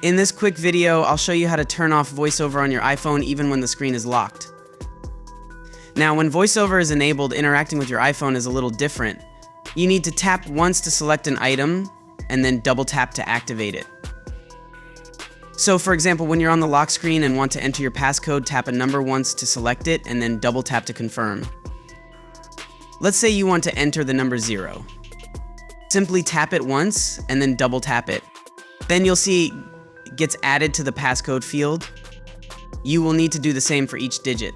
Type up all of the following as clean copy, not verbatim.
In this quick video, I'll show you how to turn off VoiceOver on your iPhone even when the screen is locked. Now, when VoiceOver is enabled, interacting with your iPhone is a little different. You need to tap once to select an item, and then double tap to activate it. So for example, when you're on the lock screen and want to enter your passcode, tap a number once to select it, and then double tap to confirm. Let's say you want to enter the number 0. Simply tap it once, and then double tap it. Then you'll see it gets added to the passcode field. You will need to do the same for each digit.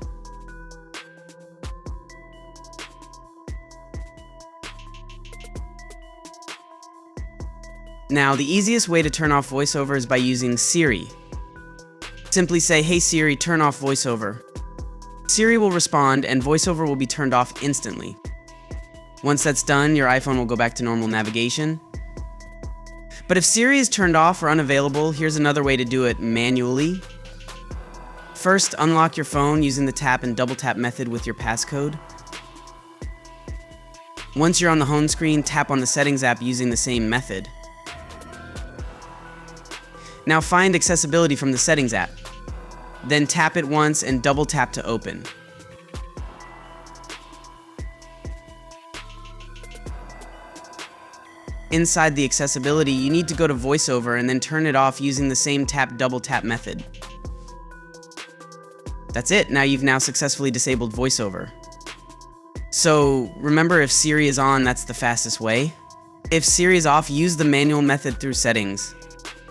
Now, the easiest way to turn off VoiceOver is by using Siri. Simply say, "Hey Siri, turn off VoiceOver." Siri will respond and VoiceOver will be turned off instantly. Once that's done, your iPhone will go back to normal navigation. But if Siri is turned off or unavailable, here's another way to do it manually. First, unlock your phone using the tap and double tap method with your passcode. Once you're on the home screen, tap on the Settings app using the same method. Now find Accessibility from the Settings app. Then tap it once and double tap to open. Inside the Accessibility, you need to go to VoiceOver and then turn it off using the same double tap method. That's it. Now you've successfully disabled VoiceOver. So remember, if Siri is on, that's the fastest way. If Siri is off, use the manual method through Settings.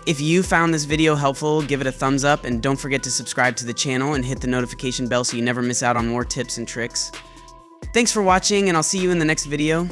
If you found this video helpful, give it a thumbs up and don't forget to subscribe to the channel and hit the notification bell so you never miss out on more tips and tricks. Thanks for watching, and I'll see you in the next video.